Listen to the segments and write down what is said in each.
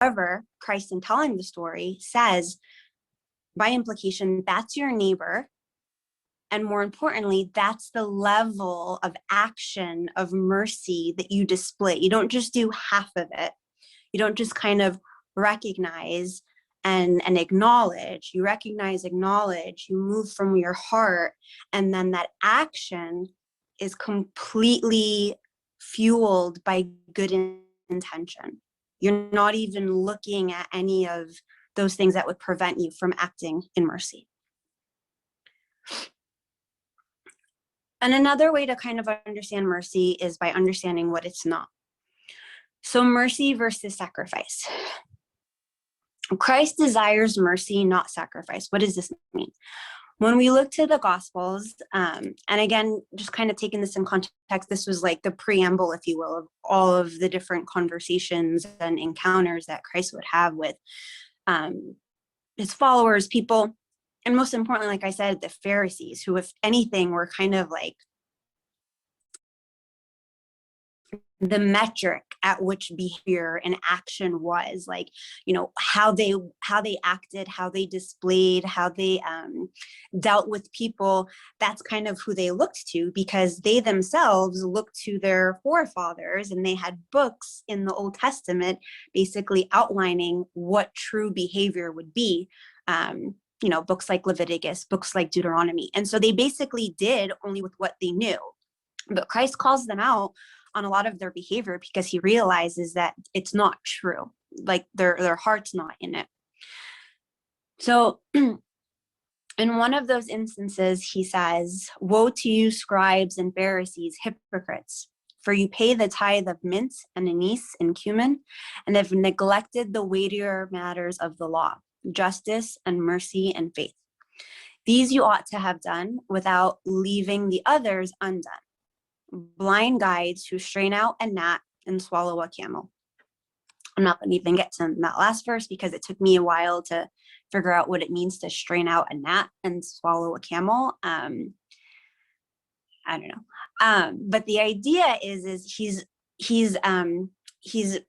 However, Christ, in telling the story, says, by implication, that's your neighbor. And more importantly, that's the level of action of mercy that you display. You don't just do half of it. You don't just kind of recognize and acknowledge. You recognize, acknowledge, you move from your heart, and then that action is completely fueled by good intention. You're not even looking at any of those things that would prevent you from acting in mercy. And another way to kind of understand mercy is by understanding what it's not. So mercy versus sacrifice. Christ desires mercy, not sacrifice. What does this mean? When we look to the Gospels, and again, just kind of taking this in context, this was like the preamble, if you will, of all of the different conversations and encounters that Christ would have with his followers, people, and most importantly, like I said, the Pharisees, who, if anything, were kind of like the metric at which behavior and action was, like, you know, how they acted, how they displayed, how they dealt with people. That's kind of who they looked to, because they themselves looked to their forefathers, and they had books in the Old Testament basically outlining what true behavior would be. You know, books like Leviticus, books like Deuteronomy. And so they basically did only with what they knew. But Christ calls them out on a lot of their behavior because he realizes that it's not true. Like their heart's not in it. So in one of those instances, he says, "Woe to you, scribes and Pharisees, hypocrites, for you pay the tithe of mint and anise and cumin, and have neglected the weightier matters of the law, justice and mercy and faith. These you ought to have done without leaving the others undone. Blind guides who strain out a gnat and swallow a camel." I'm not going to even get to that last verse because it took me a while to figure out what it means to strain out a gnat and swallow a camel. I don't know. But the idea is he's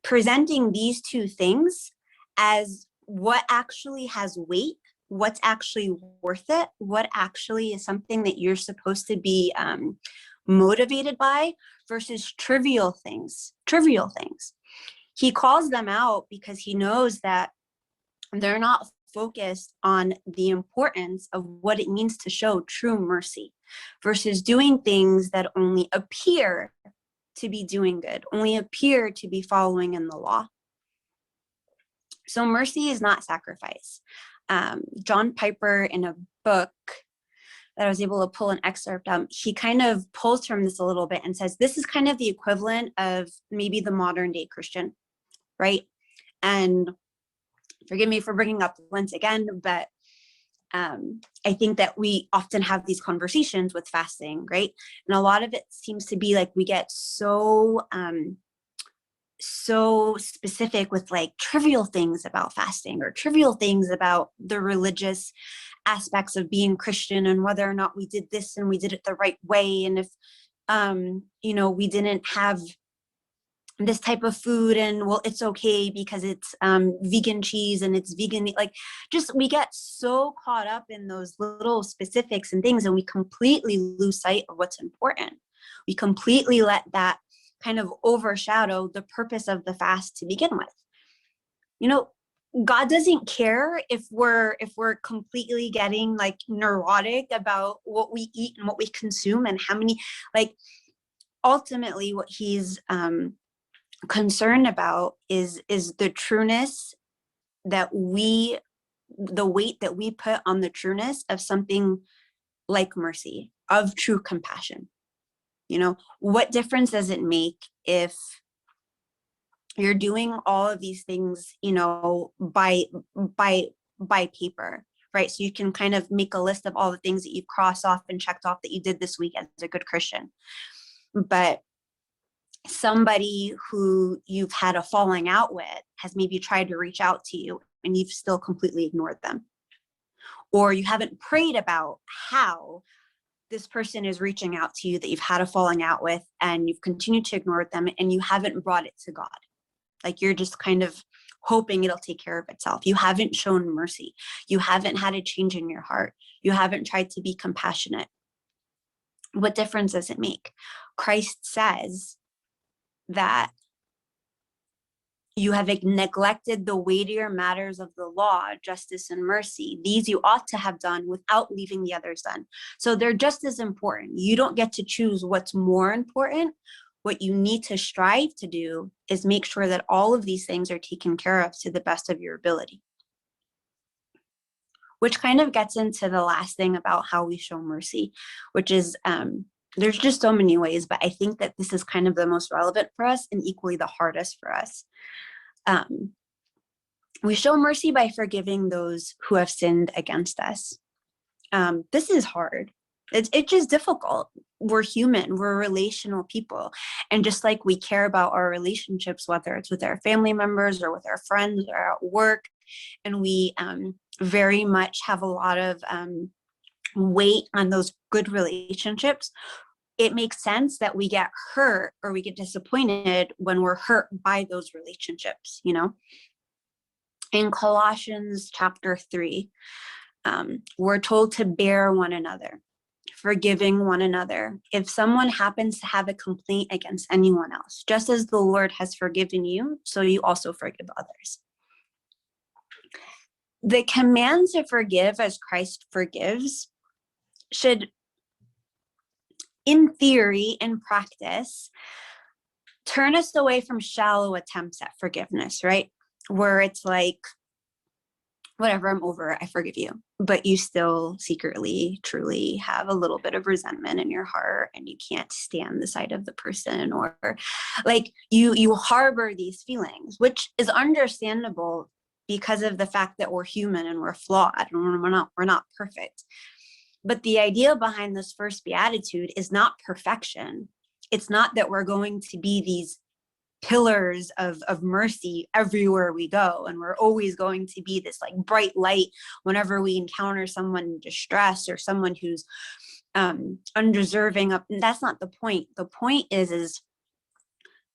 presenting these two things as what actually has weight, what's actually worth it, what actually is something that you're supposed to be motivated by, versus trivial things. He calls them out because he knows that they're not focused on the importance of what it means to show true mercy, versus doing things that only appear to be doing good, only appear to be following in the law. So mercy is not sacrifice. John Piper, in a book that I was able to pull an excerpt, he kind of pulls from this a little bit and says, this is kind of the equivalent of maybe the modern day Christian, right? And forgive me for bringing up Lent again, but I think that we often have these conversations with fasting, right? And a lot of it seems to be like we get so specific with like trivial things about fasting, or trivial things about the religious aspects of being Christian, and whether or not we did this and we did it the right way. And if, you know, we didn't have this type of food, and well, it's okay because it's vegan cheese and it's vegan, like, just, we get so caught up in those little specifics and things, and we completely lose sight of what's important. We completely let that kind of overshadow the purpose of the fast to begin with. You know, God doesn't care if we're completely getting like neurotic about what we eat and what we consume and how many, like, ultimately what he's concerned about is the trueness that the weight that we put on the trueness of something like mercy, of true compassion. You know, what difference does it make if you're doing all of these things, you know, by paper, right? So you can kind of make a list of all the things that you've crossed off and checked off that you did this week as a good Christian. But somebody who you've had a falling out with has maybe tried to reach out to you and you've still completely ignored them. Or you haven't prayed about how this person is reaching out to you that you've had a falling out with, and you've continued to ignore them, and you haven't brought it to God. Like, you're just kind of hoping it'll take care of itself. You haven't shown mercy. You haven't had a change in your heart. You haven't tried to be compassionate. What difference does it make? Christ says that you have neglected the weightier matters of the law, justice and mercy. These you ought to have done without leaving the others done. So they're just as important. You don't get to choose what's more important. What you need to strive to do is make sure that all of these things are taken care of to the best of your ability. Which kind of gets into the last thing about how we show mercy, which is there's just so many ways, but I think that this is kind of the most relevant for us and equally the hardest for us. We show mercy by forgiving those who have sinned against us. This is hard. It's just difficult. We're human, we're relational people. And just like we care about our relationships, whether it's with our family members or with our friends or at work, and we very much have a lot of weight on those good relationships, it makes sense that we get hurt or we get disappointed when we're hurt by those relationships, you know? In Colossians chapter 3, we're told to bear one another, forgiving one another. If someone happens to have a complaint against anyone else, just as the Lord has forgiven you, so you also forgive others. The command to forgive as Christ forgives should, in theory, in practice, turn us away from shallow attempts at forgiveness, right? Where it's like, whatever, I'm over it, I forgive you. But you still secretly, truly have a little bit of resentment in your heart and you can't stand the sight of the person, or like you harbor these feelings, which is understandable because of the fact that we're human and we're flawed and we're not perfect. But the idea behind this first beatitude is not perfection. It's not that we're going to be these pillars of mercy everywhere we go, and we're always going to be this like bright light whenever we encounter someone in distress or someone who's undeserving of. That's not the point. The point is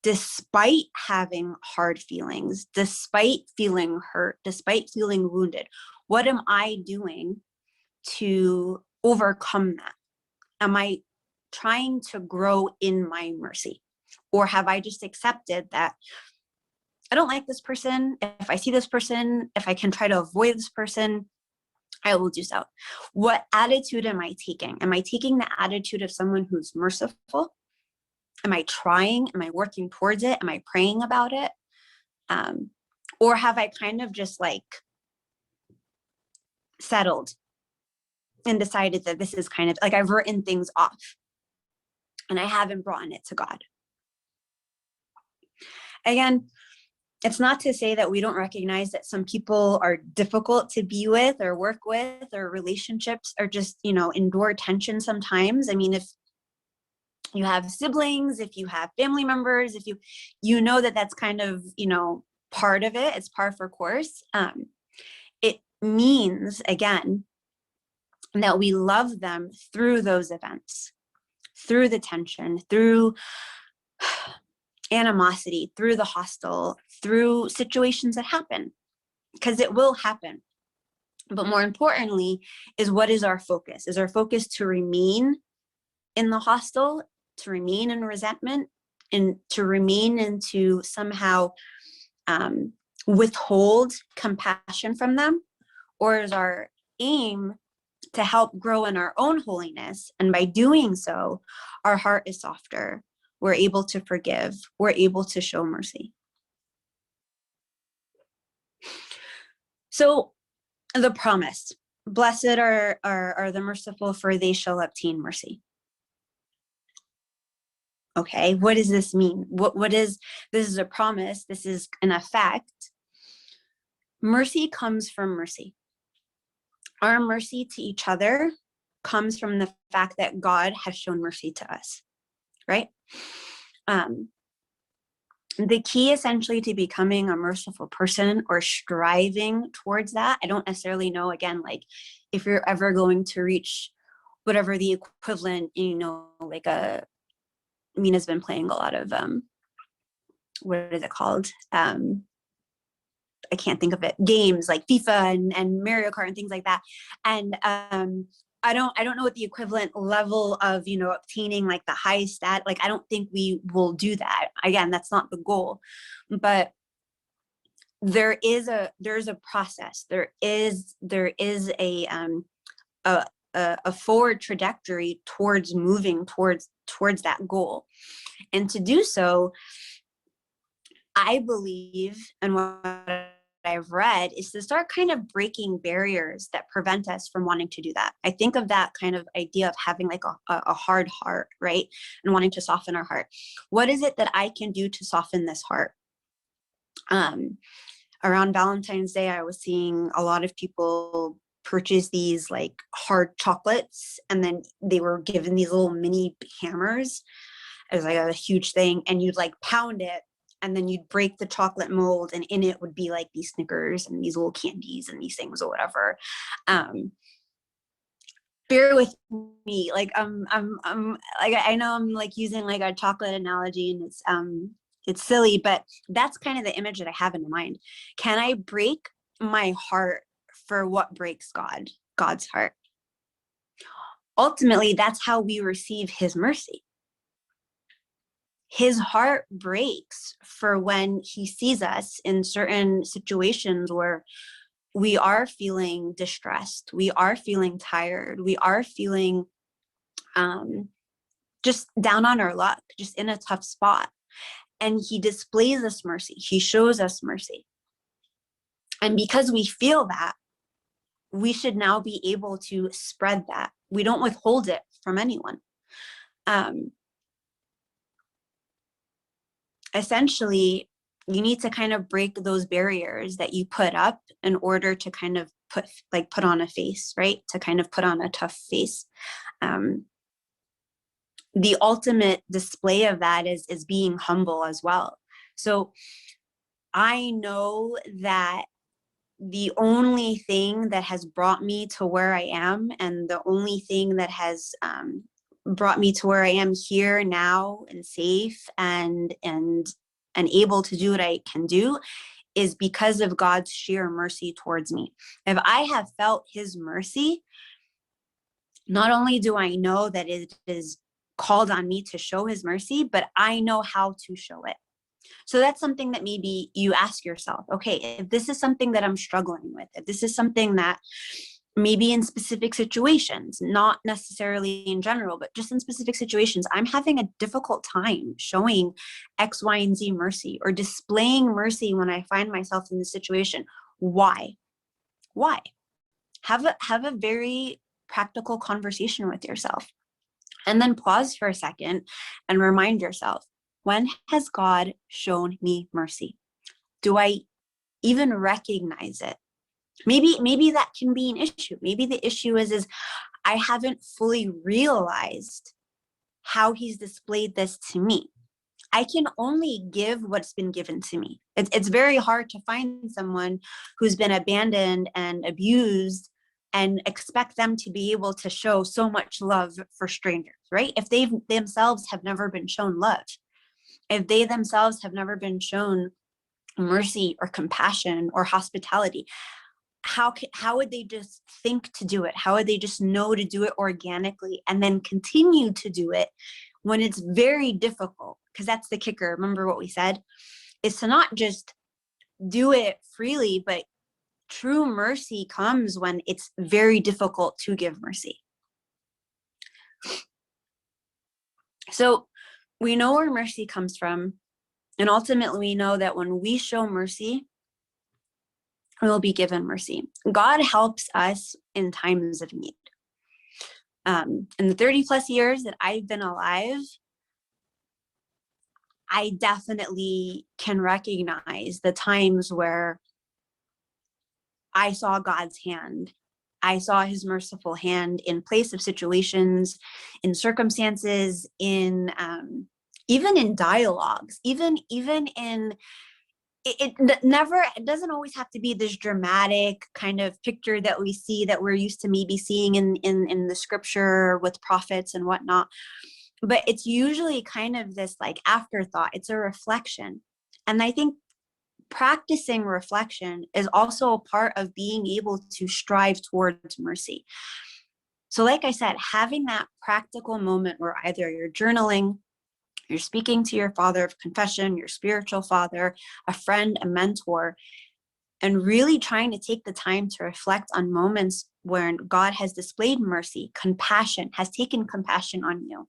despite having hard feelings, despite feeling hurt, despite feeling wounded, what am I doing to overcome that? Am I trying to grow in my mercy? Or have I just accepted that I don't like this person? If I see this person, if I can try to avoid this person, I will do so. What attitude am I taking? Am I taking the attitude of someone who's merciful? Am I trying? Am I working towards it? Am I praying about it? Or have I kind of just like settled and decided that this is kind of like I've written things off and I haven't brought it to God? Again, it's not to say that we don't recognize that some people are difficult to be with or work with, or relationships are just, endure tension sometimes. I mean, if you have siblings, if you have family members, if you know that that's kind of, part of it, it's par for course. It means, again, that we love them through those events, through the tension, through animosity, through the hostile, through situations that happen, because it will happen. But more importantly is, what is our focus? Is our focus to remain in the hostile, to remain in resentment, and to remain and to somehow withhold compassion from them? Or is our aim to help grow in our own holiness? And by doing so, our heart is softer. We're able to forgive. We're able to show mercy. So the promise, blessed are the merciful, for they shall obtain mercy. Okay, what does this mean? This is a promise. This is an effect. Mercy comes from mercy. Our mercy to each other comes from the fact that God has shown mercy to us, right? The key essentially to becoming a merciful person, or striving towards that, I don't necessarily know, again, like if you're ever going to reach whatever the equivalent, like Mina's been playing a lot of, what is it called? I can't think of it, games like FIFA and Mario Kart and things like that. And I don't know what the equivalent level of, obtaining like the highest stat, like I don't think we will do that. Again, that's not the goal. But there's a process. There is a a forward trajectory towards moving towards that goal. And to do so, I believe, and what I've read, is to start kind of breaking barriers that prevent us from wanting to do that. I think of that kind of idea of having like a hard heart, right? And wanting to soften our heart. What is it that I can do to soften this heart? Around Valentine's Day, I was seeing a lot of people purchase these like hard chocolates, and then they were given these little mini hammers. It was like a huge thing, and you'd like pound it, and then you'd break the chocolate mold, and in it would be like these Snickers and these little candies and these things or whatever. Bear with me, like I'm like, I know I'm like using like a chocolate analogy, and it's silly, but that's kind of the image that I have in mind. Can I break my heart for what breaks God's heart? Ultimately, that's how we receive his mercy. His heart breaks for when he sees us in certain situations where we are feeling distressed, we are feeling tired, we are feeling just down on our luck, just in a tough spot. And he displays us mercy. He shows us mercy. And because we feel that, we should now be able to spread that. We don't withhold it from anyone. Essentially, you need to kind of break those barriers that you put up in order to kind of put on a face, right? To kind of put on a tough face. The ultimate display of that is being humble as well. So I know that the only thing that has brought me to where I am, and the only thing that has brought me to where I am here now and safe and able to do what I can do, is because of God's sheer mercy towards me. If I have felt his mercy, not only do I know that it is called on me to show his mercy, but I know how to show it. So that's something that maybe you ask yourself, okay, if this is something that I'm struggling with, if this is something that maybe in specific situations, not necessarily in general, but just in specific situations, I'm having a difficult time showing X, Y, and Z mercy, or displaying mercy when I find myself in this situation. Why? Have a very practical conversation with yourself. And then pause for a second and remind yourself, when has God shown me mercy? Do I even recognize it? Maybe that can be an issue. Maybe the issue is I haven't fully realized how he's displayed this to me. I can only give what's been given to me. It's very hard to find someone who's been abandoned and abused and expect them to be able to show so much love for strangers, right? If they themselves have never been shown love, if they themselves have never been shown mercy or compassion or hospitality, how would they just think to do it? How would they just know to do it organically and then continue to do it when it's very difficult? Because that's the kicker. Remember what we said, is to not just do it freely, but true mercy comes when it's very difficult to give mercy. So we know where mercy comes from. And ultimately, we know that when we show mercy, we will be given mercy. God helps us in times of need. In the 30 plus years that I've been alive, I definitely can recognize the times where I saw God's hand. I saw his merciful hand in place of situations, in circumstances, in even in dialogues, even in it doesn't always have to be this dramatic kind of picture that we see, that we're used to maybe seeing in the scripture with prophets and whatnot. But it's usually kind of this like afterthought. It's a reflection. And I think practicing reflection is also a part of being able to strive towards mercy. So like I said, having that practical moment where either you're journaling, you're speaking to your father of confession, your spiritual father, a friend, a mentor, and really trying to take the time to reflect on moments where God has displayed mercy, compassion, has taken compassion on you.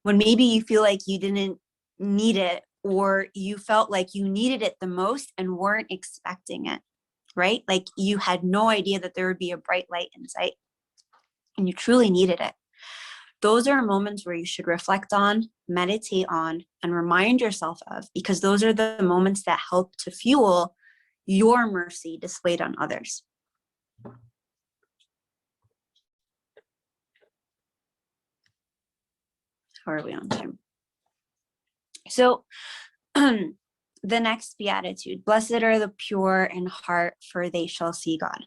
When maybe you feel like you didn't need it, or you felt like you needed it the most and weren't expecting it, right? Like you had no idea that there would be a bright light in sight and you truly needed it. Those are moments where you should reflect on, meditate on, and remind yourself of, because those are the moments that help to fuel your mercy displayed on others. How are we on time? So the next beatitude, blessed are the pure in heart, for they shall see God.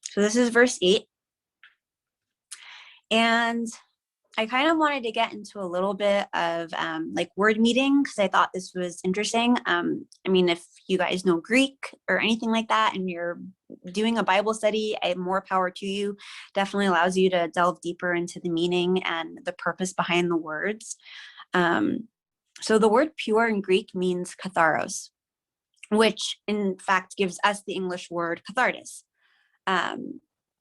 So this is verse 8. And I kind of wanted to get into a little bit of like word meeting, because I thought this was interesting. I mean, if you guys know Greek or anything like that, and you're doing a Bible study, more power to you. Definitely allows you to delve deeper into the meaning and the purpose behind the words. So the word pure in Greek means katharos, which in fact gives us the English word catharsis,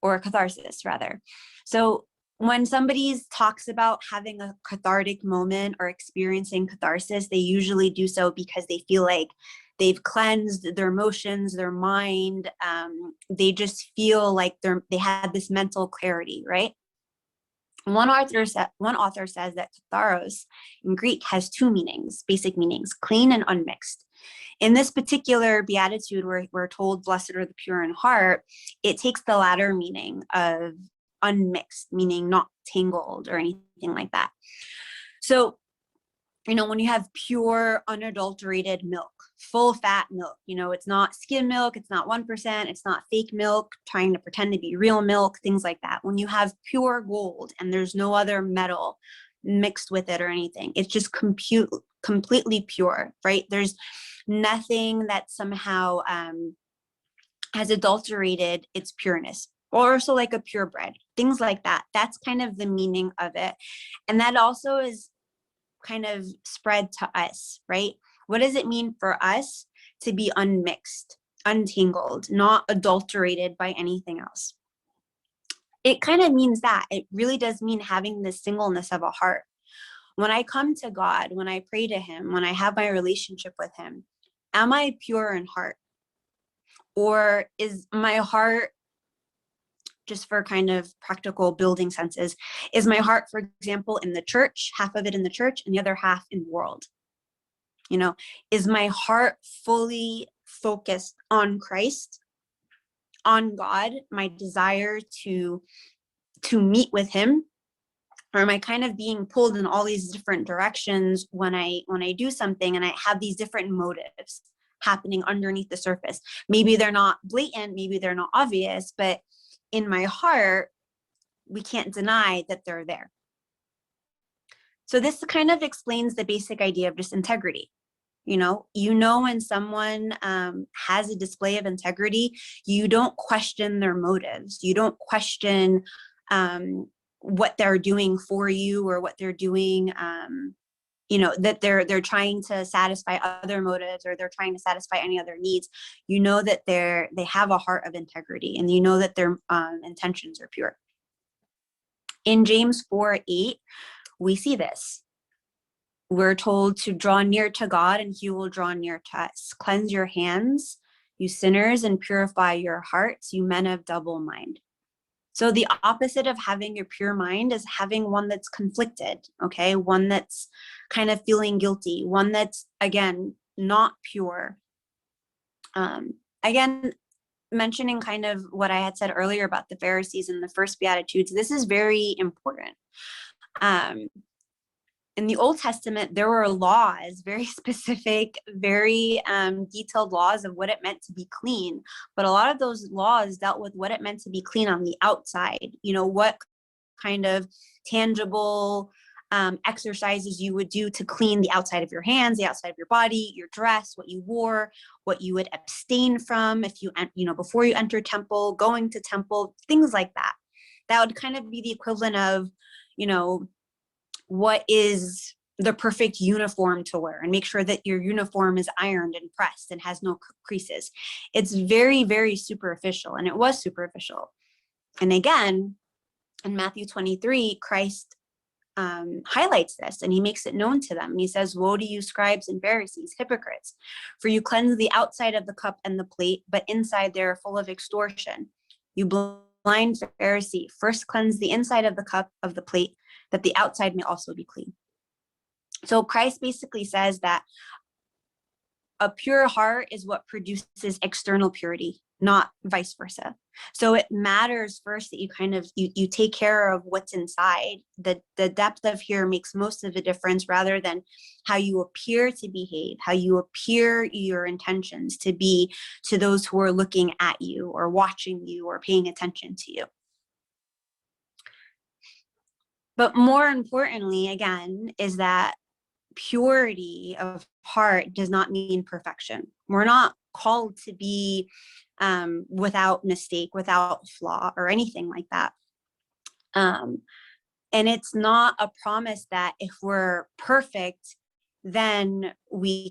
or catharsis rather. So when somebody talks about having a cathartic moment or experiencing catharsis, they usually do so because they feel like they've cleansed their emotions, their mind. They just feel like they have this mental clarity, right? One author says that katharos in Greek has two meanings, basic meanings, clean and unmixed. In this particular beatitude, where we're told, blessed are the pure in heart, it takes the latter meaning of unmixed, meaning not tangled or anything like that. So, when you have pure, unadulterated milk, full fat milk, it's not skim milk, it's not 1%, it's not fake milk, trying to pretend to be real milk, things like that. When you have pure gold and there's no other metal mixed with it or anything, it's just completely pure, right? There's nothing that somehow has adulterated its pureness. Or also like a purebred, things like that. That's kind of the meaning of it. And that also is kind of spread to us, right? What does it mean for us to be unmixed, untangled, not adulterated by anything else? It kind of means that. It really does mean having this singleness of a heart. When I come to God, when I pray to him, when I have my relationship with him, am I pure in heart? Or is my heart, just for kind of practical building senses, is my heart, for example, in the church, half of it in the church and the other half in the world? Is my heart fully focused on Christ, on God, my desire to meet with him? Or am I kind of being pulled in all these different directions when I do something, and I have these different motives happening underneath the surface? Maybe they're not blatant, maybe they're not obvious, but in my heart, we can't deny that they're there. So this kind of explains the basic idea of just integrity. When someone has a display of integrity, you don't question their motives. You don't question what they're doing for you, or what they're doing, that they're trying to satisfy other motives, or they're trying to satisfy any other needs. That they have a heart of integrity, and that their intentions are pure. In James 4:8, we see this. We're told to draw near to God and he will draw near to us. Cleanse your hands, you sinners, and purify your hearts, you men of double mind. So the opposite of having a pure mind is having one that's conflicted, okay? One that's kind of feeling guilty, one that's, again, not pure. Again, mentioning kind of what I had said earlier about the Pharisees and the first Beatitudes, this is very important. In the Old Testament, there were laws, very specific, very detailed laws of what it meant to be clean. But a lot of those laws dealt with what it meant to be clean on the outside. What kind of tangible exercises you would do to clean the outside of your hands, the outside of your body, your dress, what you wore, what you would abstain from if you, before you enter temple, going to temple, things like that. That would kind of be the equivalent of, what is the perfect uniform to wear, and make sure that your uniform is ironed and pressed and has no creases. It's very, very superficial, and it was superficial. And again, in Matthew 23, Christ highlights this, and he makes it known to them. And he says, "Woe to you, scribes and Pharisees, hypocrites, for you cleanse the outside of the cup and the plate, but inside they are full of extortion. You blind Pharisee, first cleanse the inside of the cup of the plate, that the outside may also be clean." So Christ basically says that a pure heart is what produces external purity, not vice versa. So it matters first that you take care of what's inside. The depth of here makes most of the difference, rather than how you appear to behave, how you appear your intentions to be to those who are looking at you or watching you or paying attention to you. But more importantly, again, is that purity of heart does not mean perfection. We're not called to be without mistake, without flaw, or anything like that. And it's not a promise that if we're perfect, then we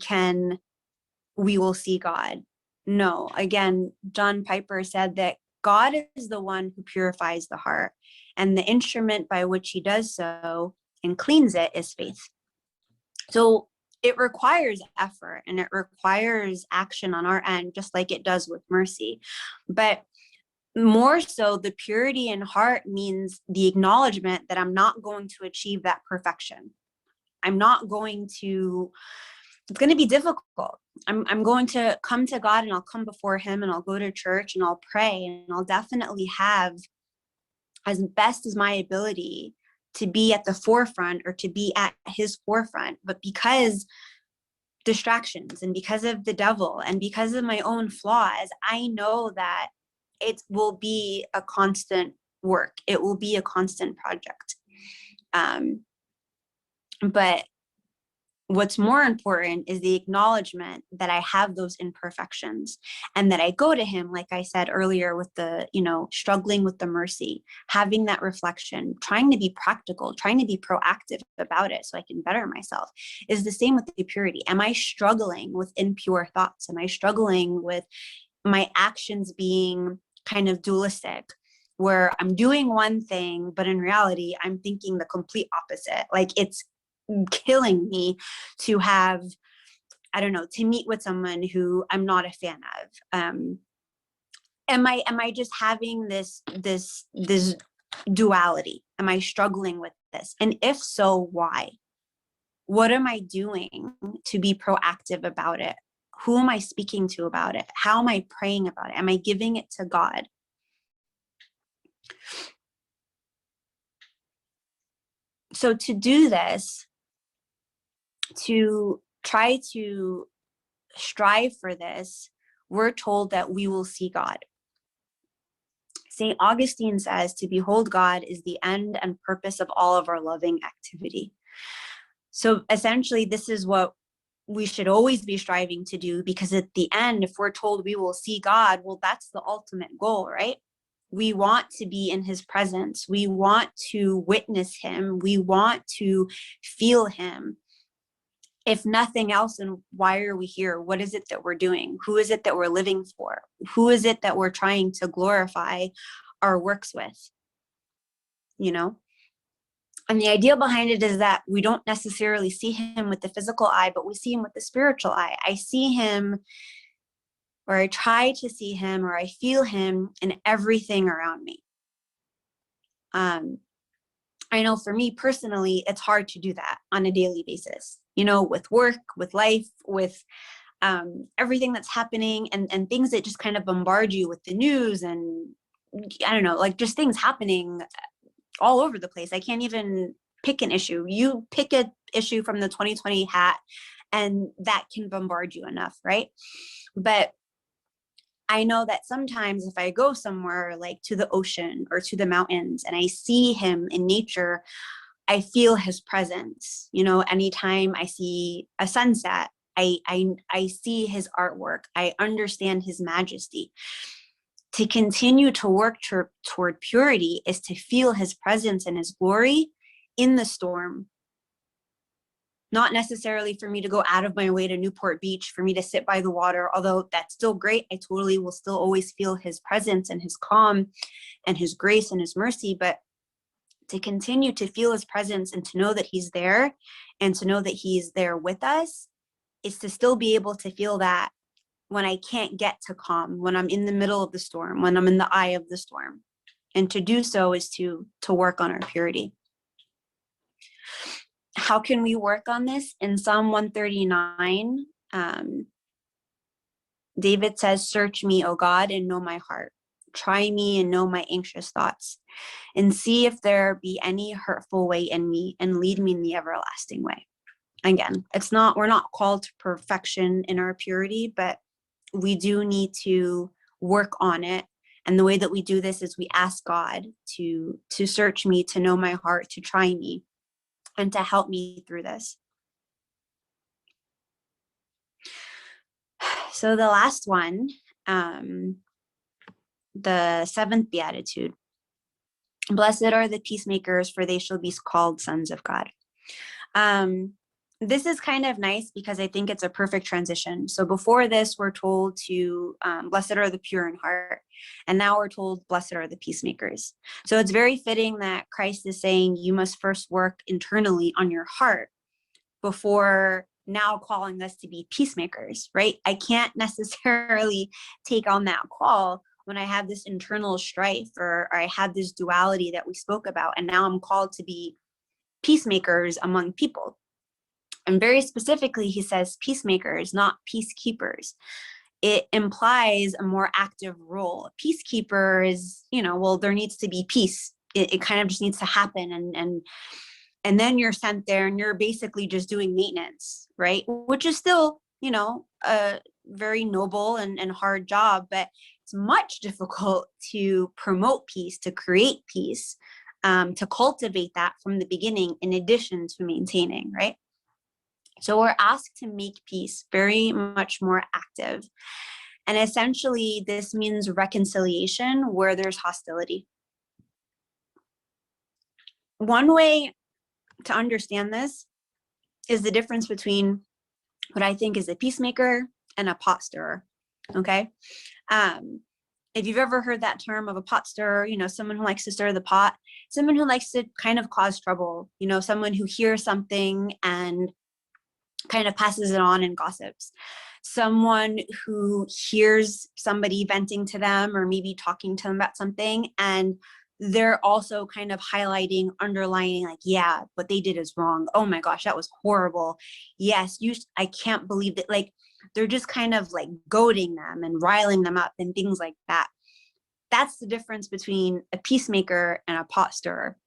will see God. No, again, John Piper said that God is the one who purifies the heart, and the instrument by which he does so and cleans it is faith. So it requires effort, and it requires action on our end, just like it does with mercy. But more so, the purity in heart means the acknowledgement that I'm not going to achieve that perfection. It's going to be difficult. I'm going to come to God, and I'll come before him, and I'll go to church, and I'll pray, and I'll definitely have, as best as my ability, to be at the forefront, or to be at his forefront. But because distractions, and because of the devil, and because of my own flaws, I know that it will be a constant work. It will be a constant project. But what's more important is the acknowledgement that I have those imperfections, and that I go to him, like I said earlier, with the, struggling with the mercy, having that reflection, trying to be practical, trying to be proactive about it so I can better myself, is the same with the purity. Am I struggling with impure thoughts? Am I struggling with my actions being kind of dualistic, where I'm doing one thing, but in reality, I'm thinking the complete opposite? Like, it's killing me to have, to meet with someone who I'm not a fan of. Am I just having this duality? Am I struggling with this? And if so, why? What am I doing to be proactive about it? Who am I speaking to about it? How am I praying about it? Am I giving it to God? So to do this, to try to strive for this, we're told that we will see God. St. Augustine says, "To behold God is the end and purpose of all of our loving activity." So essentially, this is what we should always be striving to do, because at the end, if we're told we will see God, well, that's the ultimate goal, right? We want to be in his presence. We want to witness him. We want to feel him. If nothing else, then why are we here? What is it that we're doing? Who is it that we're living for? Who is it that we're trying to glorify our works with? And the idea behind it is that we don't necessarily see him with the physical eye, but we see him with the spiritual eye. I see him, or I try to see him, or I feel him in everything around me. I know for me personally, it's hard to do that on a daily basis, with work, with life, with everything that's happening, and things that just kind of bombard you with the news, and just things happening all over the place. I can't even pick an issue. You pick an issue from the 2020 hat, and that can bombard you enough, right? But I know that sometimes if I go somewhere like to the ocean or to the mountains, and I see him in nature, I feel his presence. You know, anytime I see a sunset, I see his artwork. I understand his majesty. To continue to work toward purity is to feel his presence and his glory in the storm. Not necessarily for me to go out of my way to Newport Beach, for me to sit by the water, although that's still great. I totally will still always feel his presence and his calm and his grace and his mercy. But to continue to feel his presence and to know that he's there and to know that he's there with us is to still be able to feel that when I can't get to calm, when I'm in the middle of the storm, when I'm in the eye of the storm. And to do so is to work on our purity. How can we work on this? In Psalm 139, David says, "Search me, O God, and know my heart. Try me and know my anxious thoughts, and see if there be any hurtful way in me, and lead me in the everlasting way." Again, we're not called to perfection in our purity, but we do need to work on it. And the way that we do this is we ask God to search me, to know my heart, to try me, and to help me through this. So the last one, the seventh Beatitude. Blessed are the peacemakers, for they shall be called sons of God. This is kind of nice because I think it's a perfect transition. So before this, we're told to, blessed are the pure in heart. And now we're told, blessed are the peacemakers. So it's very fitting that Christ is saying you must first work internally on your heart before now calling us to be peacemakers, right? I can't necessarily take on that call when I have this internal strife or I have this duality that we spoke about. And now I'm called to be peacemakers among people. And very specifically, he says peacemakers, not peacekeepers. It implies a more active role. A peacekeeper is, well, there needs to be peace. It kind of just needs to happen. And then you're sent there and you're basically just doing maintenance, right? Which is still, a very noble and hard job, but it's much difficult to promote peace, to create peace, to cultivate that from the beginning, in addition to maintaining, right? So we're asked to make peace very much more active. And essentially, this means reconciliation where there's hostility. One way to understand this is the difference between what I think is a peacemaker and a pot stirrer. Okay. If you've ever heard that term of a pot stirrer, someone who likes to stir the pot, someone who likes to kind of cause trouble, someone who hears something and kind of passes it on and gossips. Someone who hears somebody venting to them or maybe talking to them about something, and they're also kind of highlighting, underlining, like, yeah, what they did is wrong. Oh my gosh, that was horrible. Yes, I can't believe that. Like, they're just kind of like goading them and riling them up and things like that. That's the difference between a peacemaker and a pot stirrer,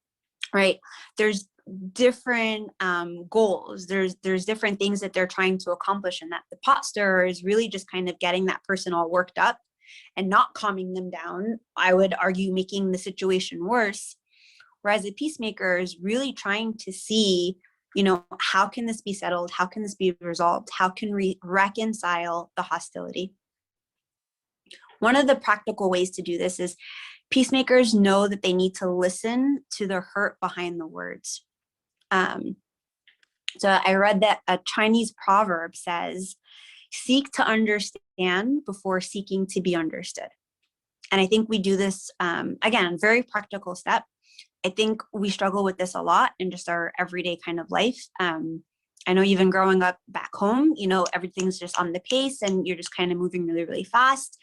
right? There's different goals. There's different things that they're trying to accomplish, and that the pot stirrer is really just kind of getting that person all worked up and not calming them down. I would argue making the situation worse. Whereas a peacemaker is really trying to see, how can this be settled? How can this be resolved? How can we reconcile the hostility? One of the practical ways to do this is peacemakers know that they need to listen to the hurt behind the words. So I read that a Chinese proverb says, seek to understand before seeking to be understood. And I think we do this, again, very practical step. I think we struggle with this a lot in just our everyday kind of life. I know even growing up back home, everything's just on the pace and you're just kind of moving really, really fast.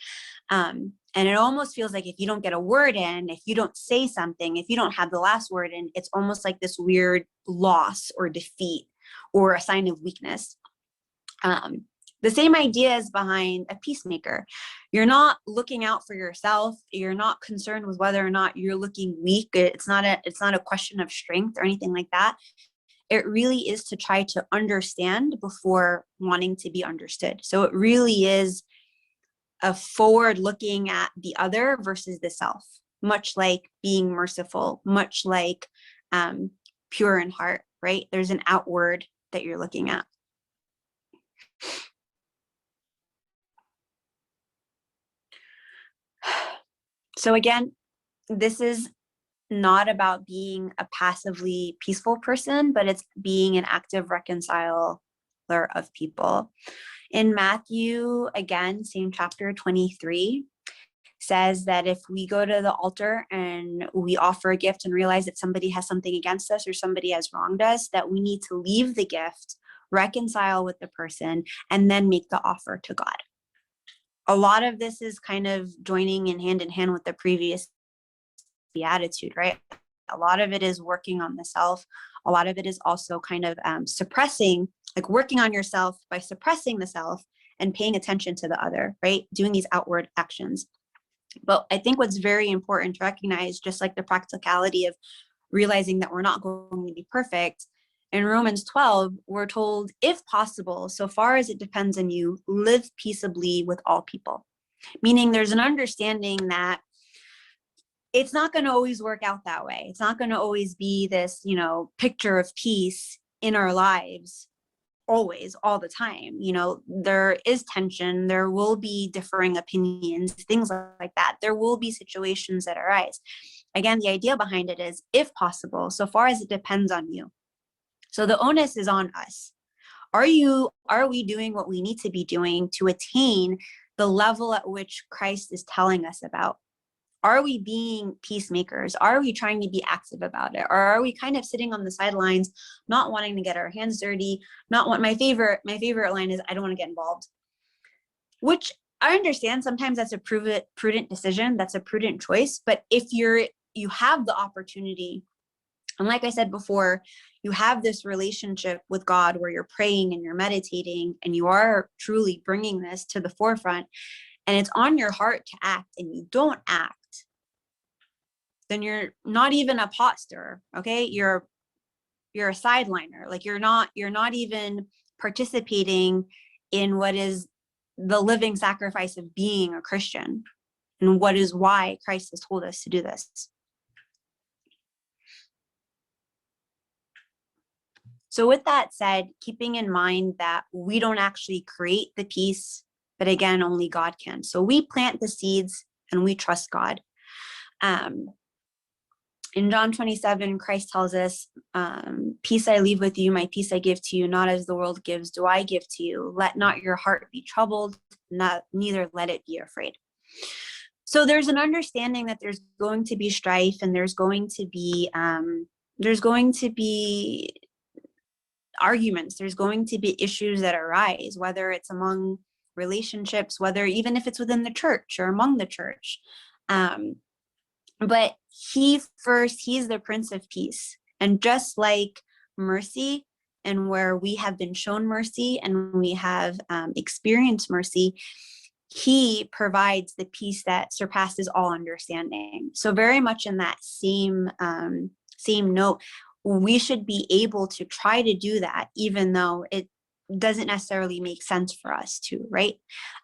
And it almost feels like if you don't get a word in, if you don't say something, if you don't have the last word in, it's almost like this weird loss or defeat or a sign of weakness. The same idea is behind a peacemaker. You're not looking out for yourself. You're not concerned with whether or not you're looking weak. It's not a question of strength or anything like that. It really is to try to understand before wanting to be understood. So it really is a forward looking at the other versus the self, much like being merciful, much like pure in heart, right? There's an outward that you're looking at. So again, this is not about being a passively peaceful person, but it's being an active reconciler of people. In Matthew, again, same chapter 23, says that if we go to the altar and we offer a gift and realize that somebody has something against us or somebody has wronged us, that we need to leave the gift, reconcile with the person, and then make the offer to God. A lot of this is kind of joining in hand with the previous Beatitude, right? A lot of it is working on the self. A lot of it is also kind of suppressing, like working on yourself by suppressing the self and paying attention to the other, right? Doing these outward actions. But I think what's very important to recognize, just like the practicality of realizing that we're not going to be perfect, in Romans 12, we're told, if possible, so far as it depends on you, live peaceably with all people. Meaning there's an understanding that it's not going to always work out that way. It's not going to always be this, picture of peace in our lives always, all the time. There is tension, there will be differing opinions, things like that. There will be situations that arise. Again, the idea behind it is, if possible, so far as it depends on you. So the onus is on us. Are we doing what we need to be doing to attain the level at which Christ is telling us about? Are we being peacemakers? Are we trying to be active about it? Or are we kind of sitting on the sidelines, not wanting to get our hands dirty? My favorite line is, I don't want to get involved. Which I understand, sometimes that's a prudent decision, that's a prudent choice. But if you have the opportunity, and like I said before, you have this relationship with God where you're praying and you're meditating and you are truly bringing this to the forefront, and it's on your heart to act and you don't act, then you're not even a pot stirrer, okay? You're a sideliner. Like you're not even participating in what is the living sacrifice of being a Christian, and what is why Christ has told us to do this. So with that said, keeping in mind that we don't actually create the peace, but again, only God can. So we plant the seeds and we trust God. In John 27, Christ tells us, peace I leave with you, my peace I give to you, not as the world gives, do I give to you. Let not your heart be troubled, neither let it be afraid. So there's an understanding that there's going to be strife, and there's going to be arguments, there's going to be issues that arise, whether it's among relationships, whether even if it's within the church or among the church. But he's the Prince of Peace. And just like mercy, and where we have been shown mercy and we have experienced mercy, he provides the peace that surpasses all understanding. So very much in that same note, we should be able to try to do that, even though it doesn't necessarily make sense for us to, right?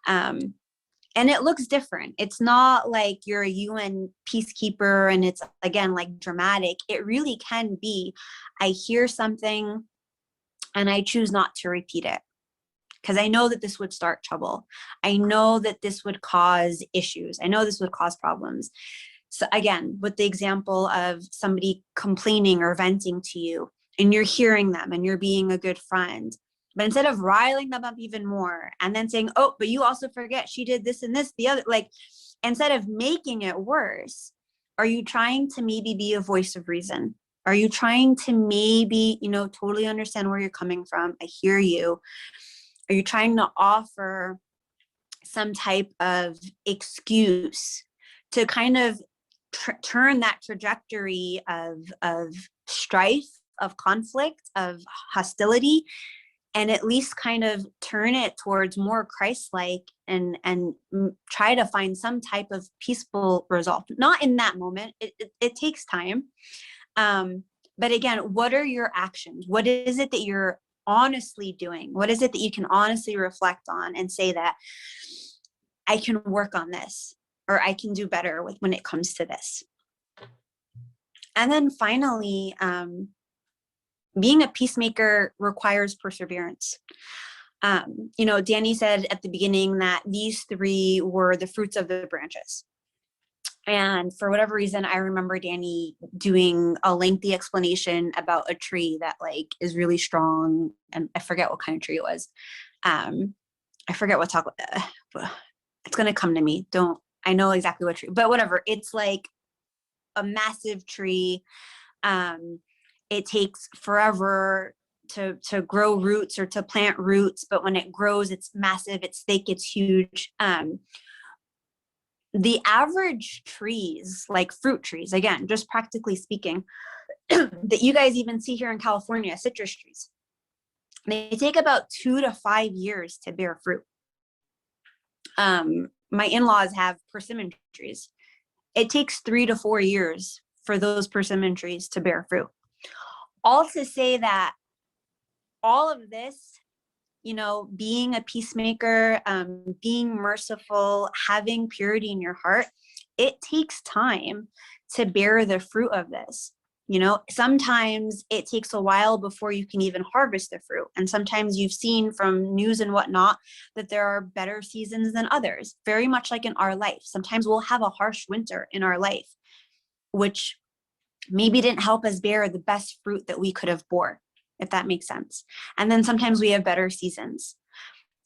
And it looks different. It's not like you're a UN peacekeeper and it's, again, like dramatic. It really can be, I hear something and I choose not to repeat it because I know that this would start trouble. I know that this would cause issues. I know this would cause problems. So again, with the example of somebody complaining or venting to you, and you're hearing them and you're being a good friend, but instead of riling them up even more and then saying, oh, but you also forget she did this and this, the other, like, instead of making it worse, are you trying to maybe be a voice of reason? Are you trying to maybe, totally understand where you're coming from? I hear you. Are you trying to offer some type of excuse to kind of turn that trajectory of strife, of conflict, of hostility, and at least kind of turn it towards more Christ-like and try to find some type of peaceful resolve? Not in that moment. It takes time. But again, what are your actions? What is it that you're honestly doing? What is it that you can honestly reflect on and say that I can work on this, or I can do better when it comes to this? And then finally, being a peacemaker requires perseverance. Danny said at the beginning that these three were the fruits of the branches. And for whatever reason, I remember Danny doing a lengthy explanation about a tree that like is really strong. And I forget what kind of tree it was. I forget what talk. It's going to come to me. I know exactly what tree, but whatever. It's like a massive tree. It takes forever to grow roots or to plant roots, but when it grows, it's massive, it's thick, it's huge. The average trees, like fruit trees, again, just practically speaking, that you guys even see here in California, citrus trees, they take about 2 to 5 years to bear fruit. My in-laws have persimmon trees. It takes 3 to 4 years for those persimmon trees to bear fruit. All to say that all of this, being a peacemaker, being merciful, having purity in your heart, it takes time to bear the fruit of this. Sometimes it takes a while before you can even harvest the fruit. And sometimes you've seen from news and whatnot that there are better seasons than others, very much like in our life. Sometimes we'll have a harsh winter in our life, which maybe didn't help us bear the best fruit that we could have bore, if that makes sense. And then sometimes we have better seasons.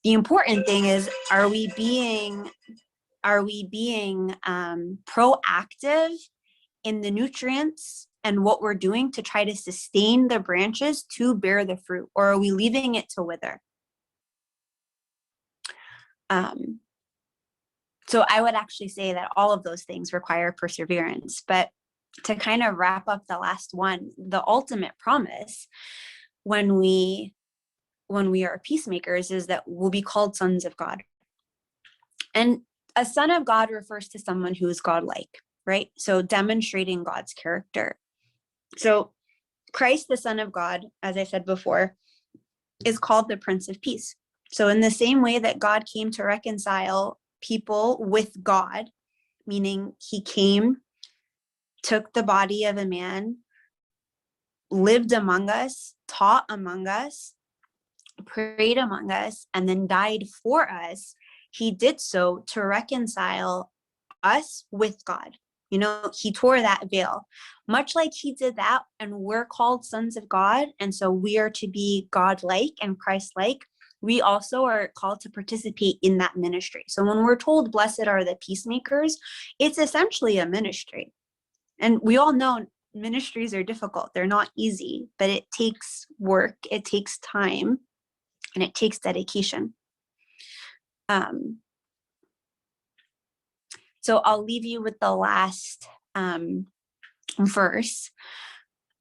The important thing is, are we being proactive in the nutrients and what we're doing to try to sustain the branches to bear the fruit, or are we leaving it to wither? So I would actually say that all of those things require perseverance. But to kind of wrap up the last one, the ultimate promise when we are peacemakers is that we'll be called sons of God. And a son of God refers to someone who is godlike, right? So demonstrating God's character. So Christ, the Son of God, as I said before, is called the Prince of Peace. So in the same way that God came to reconcile people with God, meaning he came, took the body of a man, lived among us, taught among us, prayed among us, and then died for us, he did so to reconcile us with God. He tore that veil, much like he did that, and we're called sons of God. And so we are to be God-like and Christ-like. We also are called to participate in that ministry. So when we're told, blessed are the peacemakers, it's essentially a ministry. And we all know ministries are difficult. They're not easy, but it takes work, it takes time, and it takes dedication. So I'll leave you with the last verse,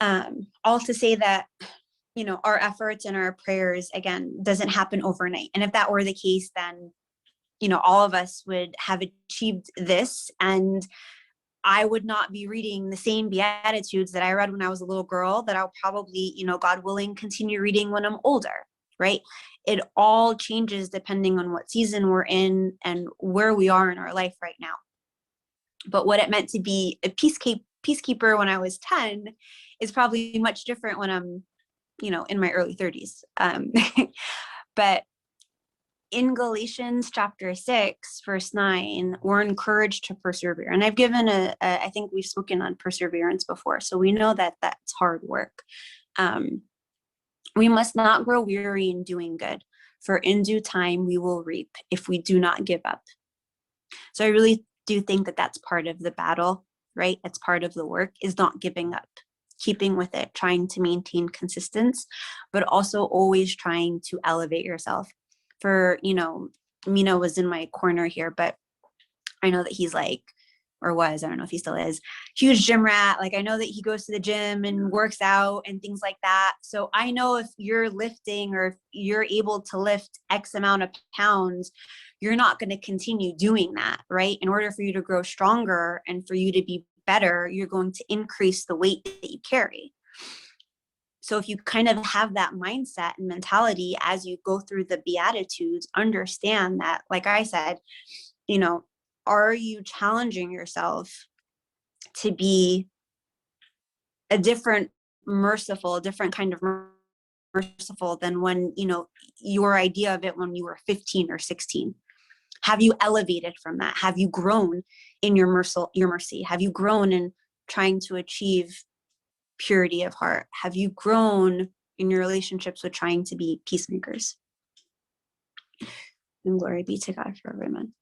all to say that, our efforts and our prayers, again, doesn't happen overnight. And if that were the case, then, all of us would have achieved this, and I would not be reading the same Beatitudes that I read when I was a little girl that I'll probably, God willing, continue reading when I'm older, right? It all changes depending on what season we're in and where we are in our life right now. But what it meant to be a peacekeeper when I was 10 is probably much different when I'm, in my early 30s. But in Galatians chapter 6, verse 9, we're encouraged to persevere. And I've given I think we've spoken on perseverance before, so we know that that's hard work. We must not grow weary in doing good, for in due time we will reap if we do not give up. So I really do think that that's part of the battle, right? It's part of the work, is not giving up, keeping with it, trying to maintain consistency, but also always trying to elevate yourself. For, Mina was in my corner here, but I know that he's like, or was, I don't know if he still is, huge gym rat. Like, I know that he goes to the gym and works out and things like that. So I know if you're lifting or if you're able to lift X amount of pounds, you're not going to continue doing that, right? In order for you to grow stronger and for you to be better, you're going to increase the weight that you carry. So if you kind of have that mindset and mentality as you go through the Beatitudes, understand that, like I said, are you challenging yourself to be a different merciful, a different kind of merciful than when, you know, your idea of it when you were 15 or 16? Have you elevated from that? Have you grown in your mercy? Have you grown in trying to achieve purity of heart? Have you grown in your relationships with trying to be peacemakers? And glory be to God forever, amen.